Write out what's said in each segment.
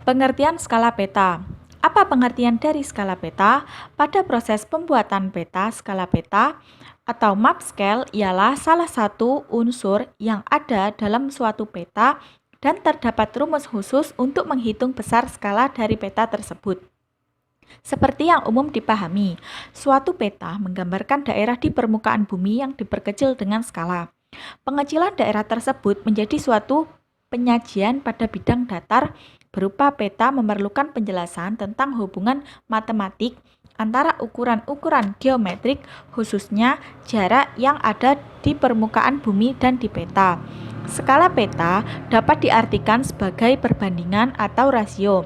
Pengertian skala peta. Apa pengertian dari skala peta? Pada proses pembuatan peta, skala peta atau map scale ialah salah satu unsur yang ada dalam suatu peta dan terdapat rumus khusus untuk menghitung besar skala dari peta tersebut. Seperti yang umum dipahami, suatu peta menggambarkan daerah di permukaan bumi yang diperkecil dengan skala. Pengecilan daerah tersebut menjadi suatu penyajian pada bidang datar berupa peta memerlukan penjelasan tentang hubungan matematik antara ukuran-ukuran geometrik, khususnya jarak yang ada di permukaan bumi dan di peta. Skala peta dapat diartikan sebagai perbandingan atau rasio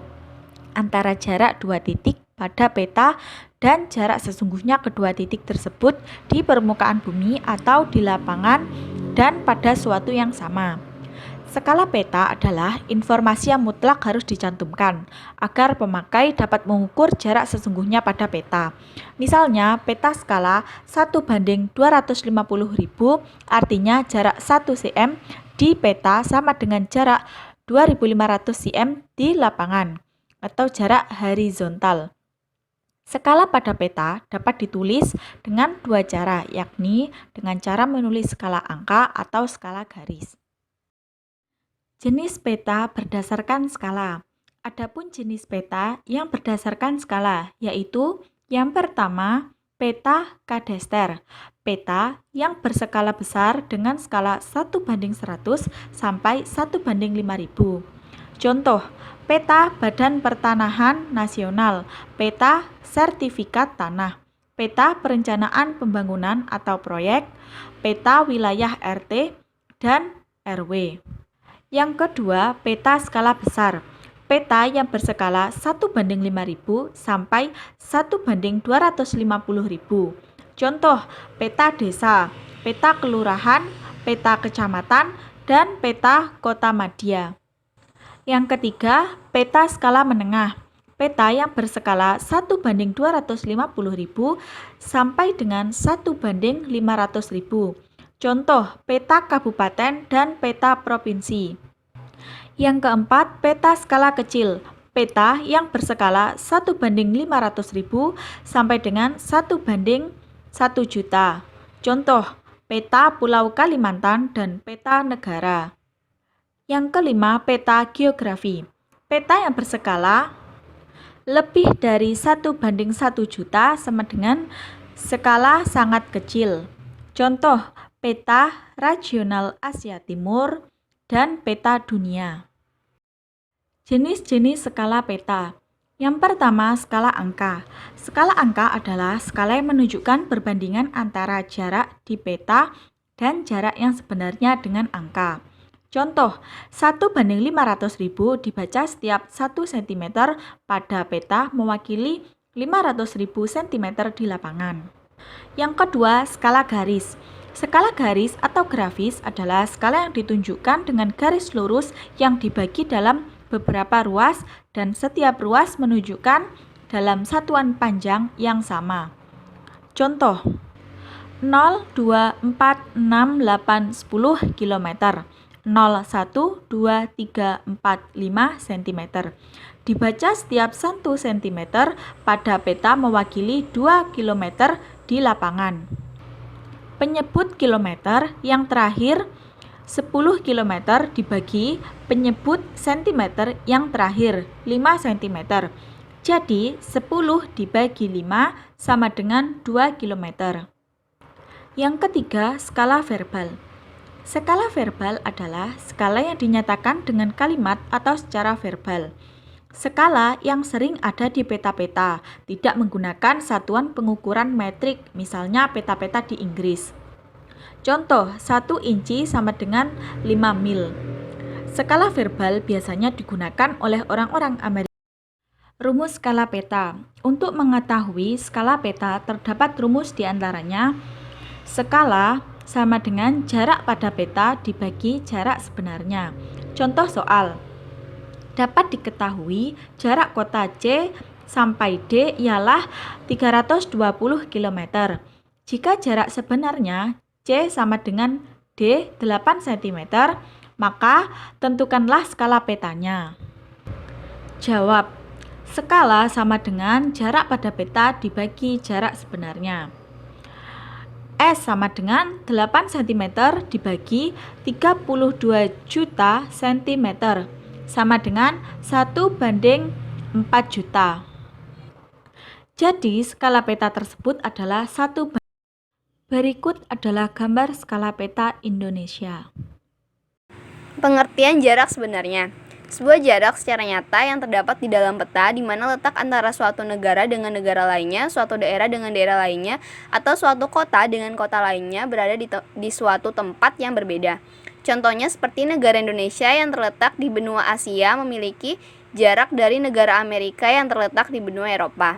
antara jarak dua titik pada peta dan jarak sesungguhnya kedua titik tersebut di permukaan bumi atau di lapangan dan pada suatu yang sama. Skala peta adalah informasi yang mutlak harus dicantumkan agar pemakai dapat mengukur jarak sesungguhnya pada peta. Misalnya, peta skala 1:250.000 artinya jarak 1 cm di peta sama dengan jarak 2500 cm di lapangan atau jarak horizontal. Skala pada peta dapat ditulis dengan dua cara, yakni dengan cara menulis skala angka atau skala garis. Jenis peta berdasarkan skala. Adapun jenis peta yang berdasarkan skala, yaitu yang pertama, peta kadester. Peta yang berskala besar dengan skala 1:100 sampai 1:5000. Contoh, peta Badan Pertanahan Nasional, peta sertifikat tanah, peta perencanaan pembangunan atau proyek, peta wilayah RT dan RW. Yang kedua, peta skala besar. Peta yang berskala 1:5000 sampai 1:250.000. Contoh, peta desa, peta kelurahan, peta kecamatan, dan peta kota madya. Yang ketiga, peta skala menengah. Peta yang berskala 1:250.000 sampai dengan 1:500.000. Contoh, peta kabupaten dan peta provinsi. Yang keempat, peta skala kecil. Peta yang berskala 1:500.000 sampai dengan 1:1.000.000. Contoh, peta Pulau Kalimantan dan peta negara. Yang kelima, peta geografi. Peta yang berskala lebih dari 1:1.000.000 sama dengan skala sangat kecil. Contoh, peta regional Asia Timur dan peta dunia. Jenis-jenis skala peta. Yang pertama, skala angka. Skala angka adalah skala yang menunjukkan perbandingan antara jarak di peta dan jarak yang sebenarnya dengan angka. Contoh, 1:500.000 dibaca setiap 1 cm pada peta mewakili 500.000 cm di lapangan. Yang kedua, skala garis. Skala garis atau grafis adalah skala yang ditunjukkan dengan garis lurus yang dibagi dalam beberapa ruas dan setiap ruas menunjukkan dalam satuan panjang yang sama. Contoh, 0, 2, 4, 6, 8, 10 km, 0, 1, 2, 3, 4, 5 cm. Dibaca setiap 1 cm pada peta mewakili 2 km di lapangan. Penyebut kilometer yang terakhir 10 km dibagi penyebut cm yang terakhir 5 cm. Jadi 10 dibagi 5 sama dengan 2 km. Yang ketiga, skala verbal. Skala verbal adalah skala yang dinyatakan dengan kalimat atau secara verbal. Skala yang sering ada di peta-peta, tidak menggunakan satuan pengukuran metrik, misalnya peta-peta di Inggris. Contoh, 1 inci sama dengan 5 mil. Skala verbal biasanya digunakan oleh orang-orang Amerika. Rumus skala peta. Untuk mengetahui skala peta terdapat rumus diantaranya skala sama dengan jarak pada peta dibagi jarak sebenarnya. Contoh soal. Dapat diketahui jarak kota C sampai D ialah 320 km. Jika jarak sebenarnya C sama dengan D 8 cm, maka tentukanlah skala petanya. Jawab. Skala sama dengan jarak pada peta dibagi jarak sebenarnya. S sama dengan 8 cm dibagi 32 juta cm sama dengan 1:4 juta. Jadi skala peta tersebut adalah 1. Berikut adalah gambar skala peta Indonesia. Pengertian jarak sebenarnya. Sebuah jarak secara nyata yang terdapat di dalam peta di mana letak antara suatu negara dengan negara lainnya, suatu daerah dengan daerah lainnya, atau suatu kota dengan kota lainnya berada di suatu tempat yang berbeda. Contohnya seperti negara Indonesia yang terletak di benua Asia memiliki jarak dari negara Amerika yang terletak di benua Eropa.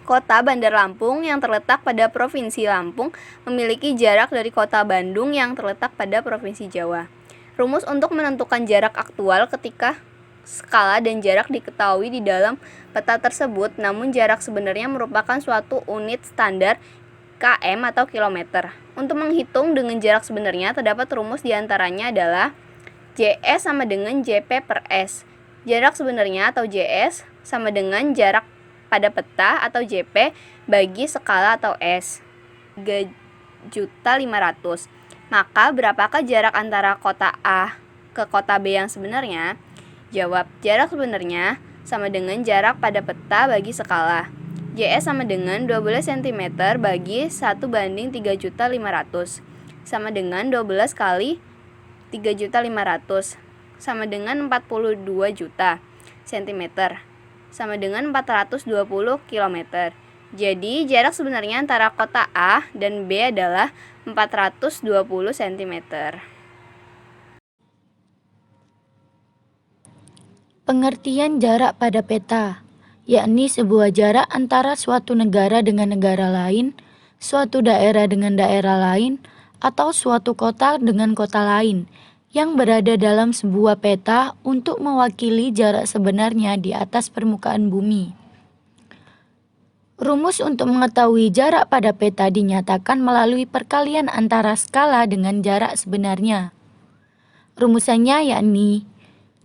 Kota Bandar Lampung yang terletak pada Provinsi Lampung memiliki jarak dari kota Bandung yang terletak pada Provinsi Jawa. Rumus untuk menentukan jarak aktual ketika skala dan jarak diketahui di dalam peta tersebut, namun jarak sebenarnya merupakan suatu unit standar km atau kilometer. Untuk menghitung dengan jarak sebenarnya, terdapat rumus diantaranya adalah JS sama dengan JP per S. Jarak sebenarnya atau JS sama dengan jarak pada peta atau JP bagi skala atau S. 3.500.000. Maka berapakah jarak antara kota A ke kota B yang sebenarnya? Jawab, jarak sebenarnya sama dengan jarak pada peta bagi skala. JS sama dengan 12 cm bagi 1:3.500 sama dengan 12 kali 3.500 sama dengan 42 juta cm sama dengan 420 km. Jadi, jarak sebenarnya antara kota A dan B adalah 420 cm. Pengertian jarak pada peta, yakni sebuah jarak antara suatu negara dengan negara lain, suatu daerah dengan daerah lain, atau suatu kota dengan kota lain, yang berada dalam sebuah peta untuk mewakili jarak sebenarnya di atas permukaan bumi. Rumus untuk mengetahui jarak pada peta dinyatakan melalui perkalian antara skala dengan jarak sebenarnya. Rumusannya yakni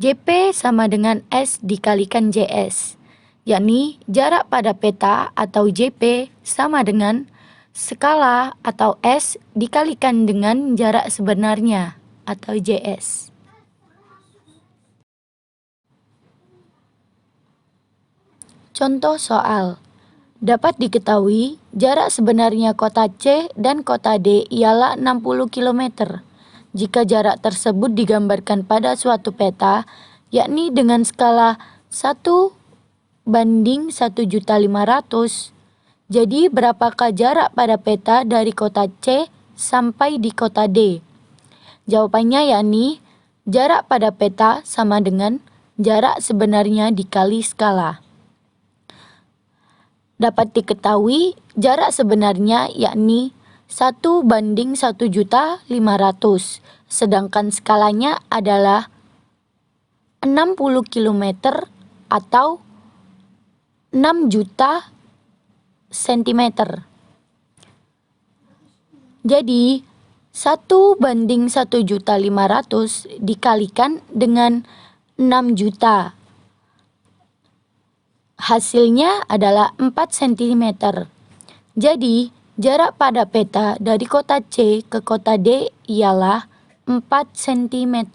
JP sama dengan S dikalikan JS, yakni jarak pada peta atau JP sama dengan skala atau S dikalikan dengan jarak sebenarnya atau JS. Contoh soal. Dapat diketahui, jarak sebenarnya kota C dan kota D ialah 60 km. Jika jarak tersebut digambarkan pada suatu peta, yakni dengan skala 1:1.500.000, jadi berapakah jarak pada peta dari kota C sampai di kota D? Jawabannya yakni, jarak pada peta sama dengan jarak sebenarnya dikali skala. Dapat diketahui jarak sebenarnya yakni 1:1.500.000, sedangkan skalanya adalah 60 km atau 6 juta cm. Jadi 1:1.500.000 dikalikan dengan 6 juta. Hasilnya adalah 4 cm. Jadi, jarak pada peta dari kota C ke kota D ialah 4 cm.